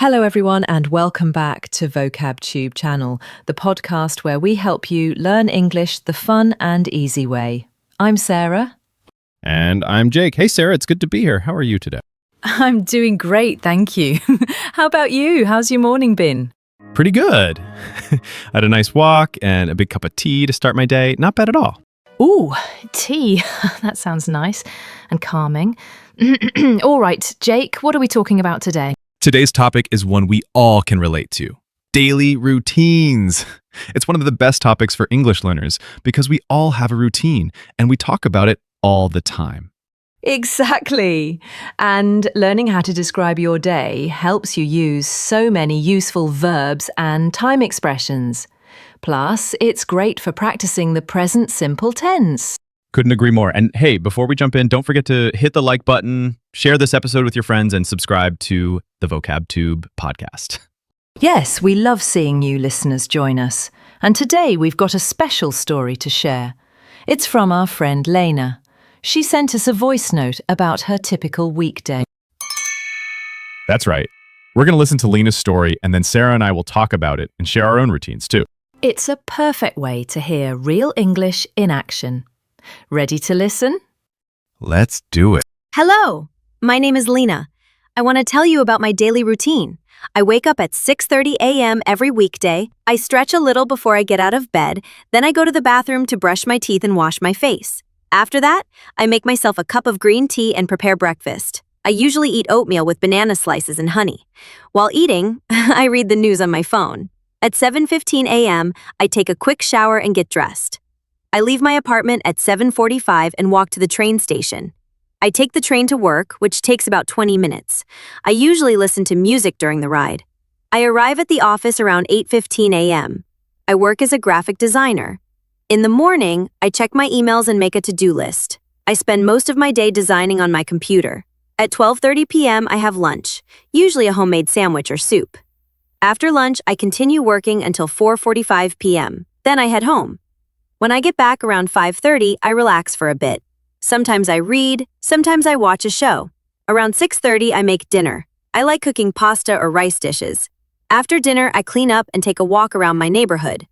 Hello, everyone, and welcome back to VocabTube channel, the podcast where we help you learn English the fun and easy way. I'm Sarah. And I'm Jake. Hey, Sarah, it's good to be here. How are you today? I'm doing great, thank you. How about you? How's your morning been? Pretty good. I had a nice walk and a big cup of tea to start my day. Not bad at all. Ooh, tea. That sounds nice and calming. All right, Jake, what are we talking about today? Today's topic is one we all can relate to. Daily routines. It's one of the best topics for English learners because we all have a routine and we talk about it all the time. Exactly. And learning how to describe your day helps you use so many useful verbs and time expressions. Plus, it's great for practicing the present simple tense. Couldn't agree more. And hey, before we jump in, don't forget to hit the like button, share this episode with your friends, and subscribe to the VocabTube podcast. Yes, we love seeing you listeners join us. And today we've got a special story to share. It's from our friend Lena. She sent us a voice note about her typical weekday. That's right. We're going to listen to Lena's story, and then Sarah and I will talk about it and share our own routines too. It's a perfect way to hear real English in action. Ready to listen? Let's do it. Hello, my name is Lena. I want to tell you about my daily routine. I wake up at 6:30 a.m. every weekday. I stretch a little before I get out of bed. Then I go to the bathroom to brush my teeth and wash my face. After that, I make myself a cup of green tea and prepare breakfast. I usually eat oatmeal with banana slices and honey. While eating, I read the news on my phone. At 7:15 a.m., I take a quick shower and get dressed. I leave my apartment at 7:45 and walk to the train station. I take the train to work, which takes about 20 minutes. I usually listen to music during the ride. I arrive at the office around 8:15 a.m. I work as a graphic designer. In the morning, I check my emails and make a to-do list. I spend most of my day designing on my computer. At 12:30 p.m., I have lunch, usually a homemade sandwich or soup. After lunch, I continue working until 4:45 p.m. Then I head home. When I get back around 5:30, I relax for a bit. Sometimes I read, sometimes I watch a show. Around 6:30, I make dinner. I like cooking pasta or rice dishes. After dinner, I clean up and take a walk around my neighborhood.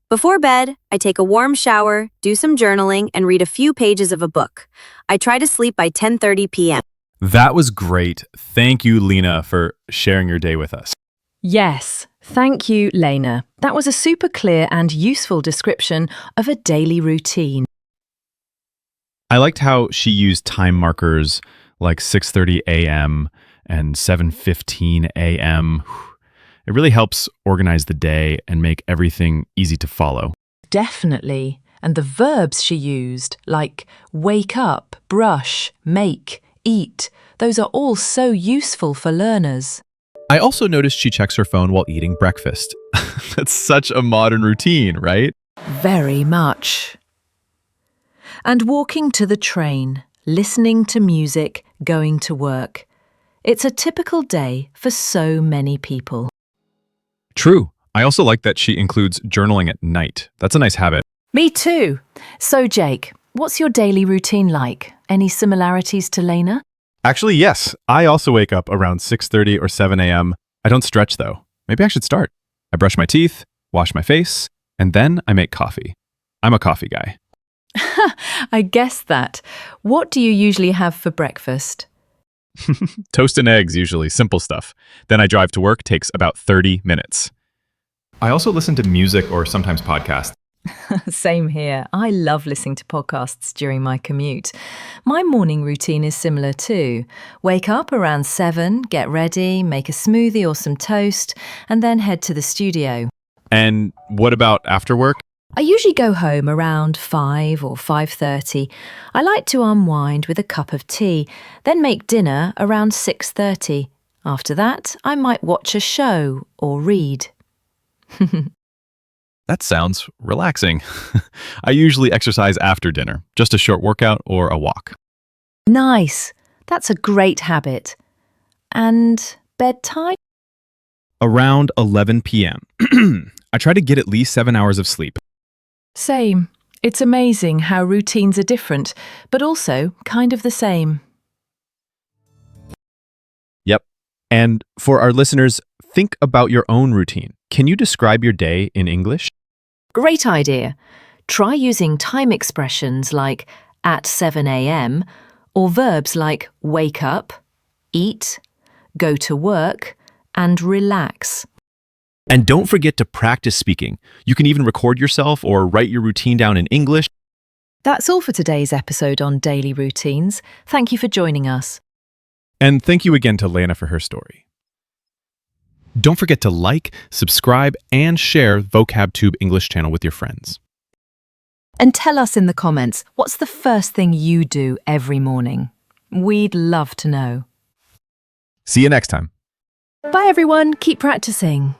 Before bed, I take a warm shower, do some journaling, and read a few pages of a book. I try to sleep by 10:30 p.m. That was great. Thank you, Lena, for sharing your day with us. Yes, thank you, Lena. That was a super clear and useful description of a daily routine. I liked how she used time markers like 6:30 a.m. and 7:15 a.m. It really helps organize the day and make everything easy to follow. Definitely. And the verbs she used, like wake up, brush, make, eat, those are all so useful for learners. I also noticed she checks her phone while eating breakfast. That's such a modern routine, right? Very much. And walking to the train, listening to music, going to work. It's a typical day for so many people. True. I also like that she includes journaling at night. That's a nice habit. Me too. So, Jake, what's your daily routine like? Any similarities to Lena? Actually, yes. I also wake up around 6:30 or 7 a.m. I don't stretch, though. Maybe I should start. I brush my teeth, wash my face, and then I make coffee. I'm a coffee guy. I guessed that. What do you usually have for breakfast? Toast and eggs, usually. Simple stuff. Then I drive to work. Takes about 30 minutes. I also listen to music or sometimes podcasts. Same here. I love listening to podcasts during my commute. My morning routine is similar too. Wake up around 7, get ready, make a smoothie or some toast, and then head to the studio. And what about after work? I usually go home around 5 or 5:30. I like to unwind with a cup of tea, then make dinner around 6:30. After that, I might watch a show or read. That sounds relaxing. I usually exercise after dinner, just a short workout or a walk. Nice. That's a great habit. And bedtime? Around 11 p.m. I try to get at least 7 hours of sleep. Same. It's amazing how routines are different, but also kind of the same. Yep. And for our listeners, think about your own routine. Can you describe your day in English? Great idea. Try using time expressions like at 7 a.m. or verbs like wake up, eat, go to work, and relax. And don't forget to practice speaking. You can even record yourself or write your routine down in English. That's all for today's episode on daily routines. Thank you for joining us. And thank you again to Lana for her story. Don't forget to like, subscribe, and share VocabTube English channel with your friends. And tell us in the comments, what's the first thing you do every morning? We'd love to know. See you next time. Bye everyone, keep practicing.